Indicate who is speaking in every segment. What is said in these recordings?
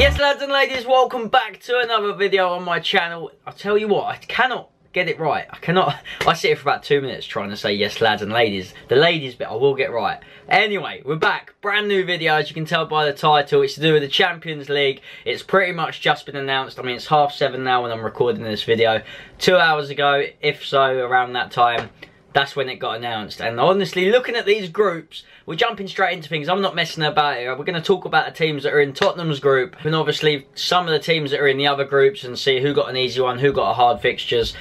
Speaker 1: Yes, lads and ladies, welcome back to another video on my channel. I'll tell you what, I cannot get it right. I sit here for about 2 minutes trying to say yes, lads and ladies. The ladies bit I will get right. Anyway, we're back. Brand new video, as you can tell by the title. It's to do with the Champions League. It's pretty much just been announced. I mean, it's 7:30 now when I'm recording this video. 2 hours ago, if so, around that time, that's when it got announced. And honestly, looking at these groups, we're jumping straight into things. I'm not messing about here. We're going to talk about the teams that are in Tottenham's group, and obviously some of the teams that are in the other groups, and see who got an easy one, who got a hard fixtures.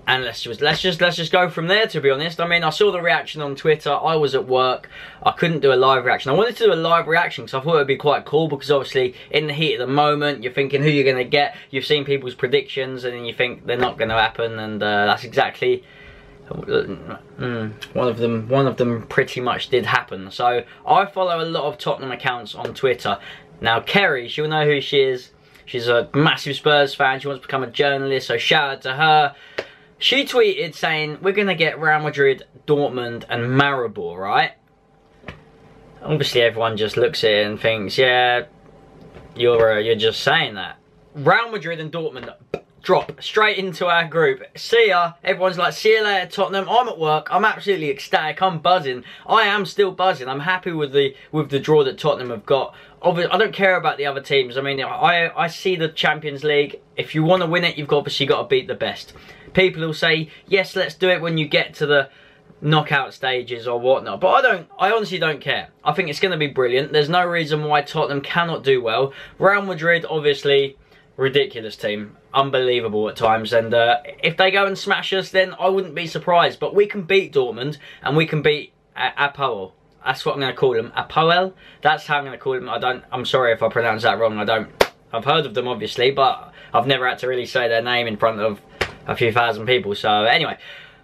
Speaker 1: And let's just go from there, to be honest. I mean, I saw the reaction on Twitter. I was at work. I couldn't do a live reaction. I wanted to do a live reaction because I thought it would be quite cool, because obviously in the heat of the moment, you're thinking who you're going to get. You've seen people's predictions and then you think they're not going to happen, and that's exactly... one of them pretty much did happen. So I follow a lot of Tottenham accounts on Twitter. Now Kerry, she'll know who she is. She's a massive Spurs fan. She wants to become a journalist, so shout out to her. She tweeted saying, we're going to get Real Madrid, Dortmund and Maribor, right? Obviously everyone just looks at it and thinks, yeah, you're just saying that. Real Madrid and Dortmund drop straight into our group. See ya. Everyone's like, see you later, Tottenham. I'm at work. I'm absolutely ecstatic. I'm buzzing. I am still buzzing. I'm happy with the draw that Tottenham have got. Obviously, I don't care about the other teams. I mean, I see the Champions League. If you want to win it, you've obviously got to beat the best. People will say, yes, let's do it when you get to the knockout stages or whatnot. But I honestly don't care. I think it's going to be brilliant. There's no reason why Tottenham cannot do well. Real Madrid, obviously, ridiculous team. Unbelievable at times. And if they go and smash us, then I wouldn't be surprised. But we can beat Dortmund and we can beat Apoel. That's what I'm going to call them. Apoel? That's how I'm going to call them. I'm sorry if I pronounce that wrong. I've heard of them, obviously, but I've never had to really say their name in front of a few thousand people. So anyway,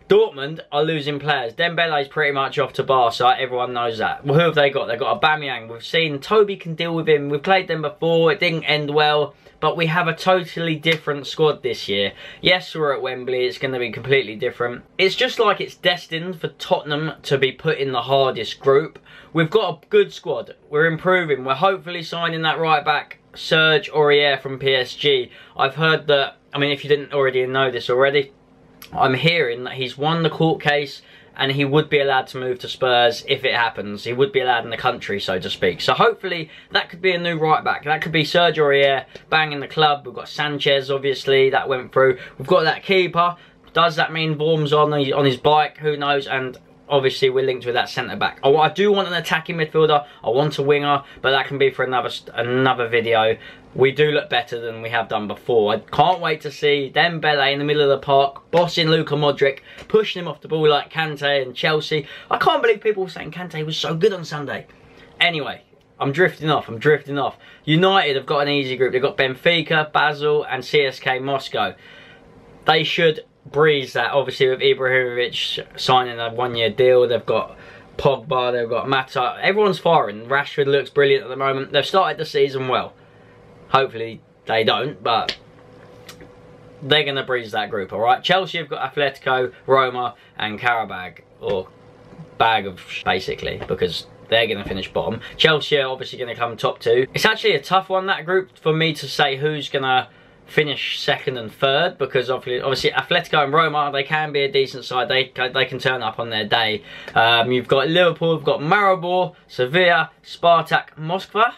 Speaker 1: Dortmund are losing players. Dembele's pretty much off to Barca. Everyone knows that. Well, who have they got? They've got Aubameyang. We've seen Toby can deal with him. We've played them before. It didn't end well. But we have a totally different squad this year. Yes, we're at Wembley. It's going to be completely different. It's just like it's destined for Tottenham to be put in the hardest group. We've got a good squad. We're improving. We're hopefully signing that right back, Serge Aurier from PSG. I've heard that, I mean, if you didn't already know this already, I'm hearing that he's won the court case and he would be allowed to move to Spurs if it happens. He would be allowed in the country, so to speak. So hopefully that could be a new right back. That could be Serge Aurier banging the club. We've got Sanchez, obviously, that went through. We've got that keeper. Does that mean Vorm's on his bike? Who knows? And obviously we're linked with that centre back. Oh, I do want an attacking midfielder. I want a winger, but that can be for another video. We do look better than we have done before. I can't wait to see Dembele in the middle of the park, bossing Luka Modric, pushing him off the ball like Kante and Chelsea. I can't believe people were saying Kante was so good on Sunday. Anyway, I'm drifting off. United have got an easy group. They've got Benfica, Basel and CSK Moscow. They should breeze that, obviously, with Ibrahimovic signing a one-year deal. They've got Pogba, they've got Mata. Everyone's firing. Rashford looks brilliant at the moment. They've started the season well. Hopefully they don't, but they're going to breeze that group, alright? Chelsea have got Atletico, Roma and Karabag, or bag of basically, because they're going to finish bottom. Chelsea are obviously going to come top two. It's actually a tough one, that group, for me to say who's going to finish second and third, because obviously Atletico and Roma, they can be a decent side. They can turn up on their day. You've got Liverpool, you've got Maribor, Sevilla, Spartak, Moskva.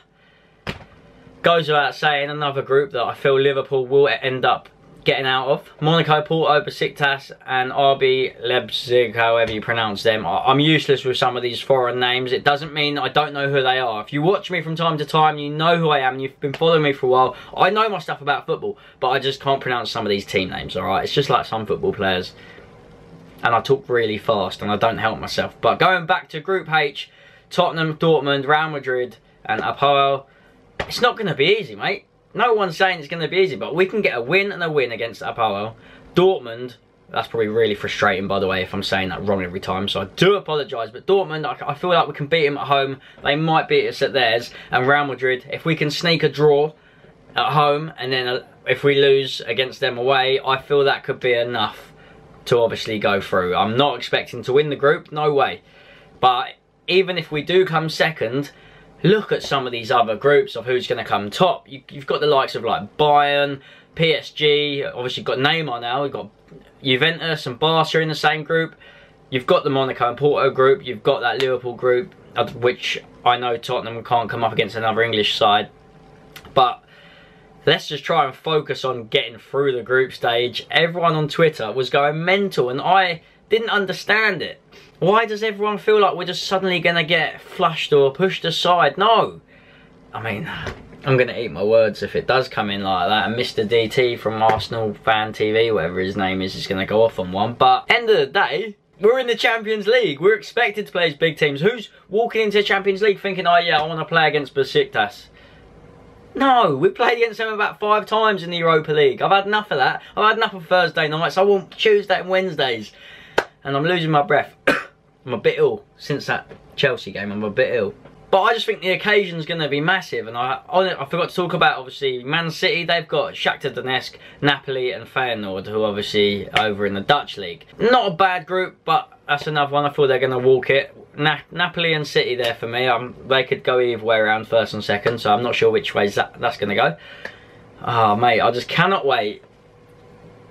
Speaker 1: Goes without saying, another group that I feel Liverpool will end up getting out of. Monaco, Porto, Besiktas and RB Leipzig, however you pronounce them. I'm useless with some of these foreign names. It doesn't mean I don't know who they are. If you watch me from time to time, you know who I am. You've been following me for a while. I know my stuff about football, but I just can't pronounce some of these team names, alright? It's just like some football players. And I talk really fast and I don't help myself. But going back to Group H, Tottenham, Dortmund, Real Madrid and Apoel. It's not going to be easy, mate. No one's saying it's going to be easy, but we can get a win and a win against Apoel. Dortmund, that's probably really frustrating, by the way, if I'm saying that wrong every time, so I do apologise. But Dortmund, I feel like we can beat them at home. They might beat us at theirs. And Real Madrid, if we can sneak a draw at home, and then if we lose against them away, I feel that could be enough to obviously go through. I'm not expecting to win the group, no way. But even if we do come second, look at some of these other groups of who's going to come top. You've got the likes of like Bayern, PSG, obviously you've got Neymar now, we've got Juventus and Barca in the same group. You've got the Monaco and Porto group, you've got that Liverpool group, which I know Tottenham can't come up against another English side. But let's just try and focus on getting through the group stage. Everyone on Twitter was going mental and I didn't understand it. Why does everyone feel like we're just suddenly going to get flushed or pushed aside? No. I mean, I'm going to eat my words if it does come in like that. And Mr. DT from Arsenal Fan TV, whatever his name is going to go off on one. But end of the day, we're in the Champions League. We're expected to play as big teams. Who's walking into the Champions League thinking, oh yeah, I want to play against Besiktas? No, we played against them about 5 times in the Europa League. I've had enough of that. I've had enough of Thursday nights. I want Tuesday and Wednesdays. And I'm losing my breath. I'm a bit ill. Since that Chelsea game, I'm a bit ill. But I just think the occasion's going to be massive. And I forgot to talk about, obviously, Man City. They've got Shakhtar Donetsk, Napoli and Feyenoord, who are obviously over in the Dutch league. Not a bad group, but that's another one. I feel they're going to walk it. Napoli and City there for me. They could go either way around, first and second. So I'm not sure which way that's going to go. Oh, mate, I just cannot wait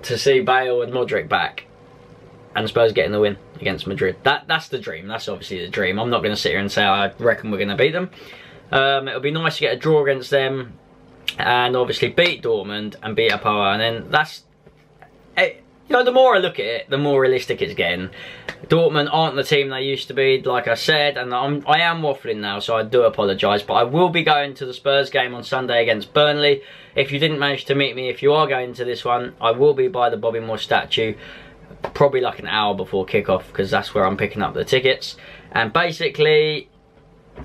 Speaker 1: to see Bale and Modric back. And Spurs getting the win against Madrid. That's the dream. That's obviously the dream. I'm not going to sit here and say I reckon we're going to beat them. It'll be nice to get a draw against them. And obviously beat Dortmund and beat Apoel. And then that's... You know, the more I look at it, the more realistic it's getting. Dortmund aren't the team they used to be, like I said. And I am waffling now, so I do apologise. But I will be going to the Spurs game on Sunday against Burnley. If you didn't manage to meet me, if you are going to this one, I will be by the Bobby Moore statue. Probably like an hour before kickoff, because that's where I'm picking up the tickets. And basically,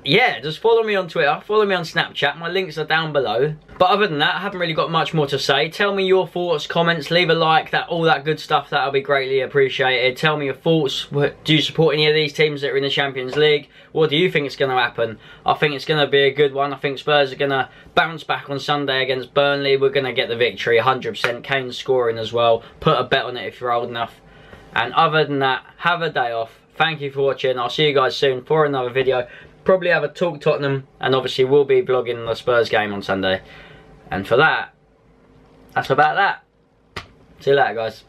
Speaker 1: yeah, just follow me on Twitter, follow me on Snapchat, my links are down below. But other than that, I haven't really got much more to say. Tell me your thoughts, comments, leave a like, all that good stuff, that'll be greatly appreciated. Tell me your thoughts. Do you support any of these teams that are in the Champions League? What do you think is going to happen? I think it's going to be a good one. I think Spurs are going to bounce back on Sunday against Burnley. We're going to get the victory, 100%. Kane's scoring as well. Put a bet on it if you're old enough. And other than that, have a day off. Thank you for watching. I'll see you guys soon for another video. Probably have a Talk Tottenham, and obviously we'll be vlogging the Spurs game on Sunday. And for that, that's about that. See you later, guys.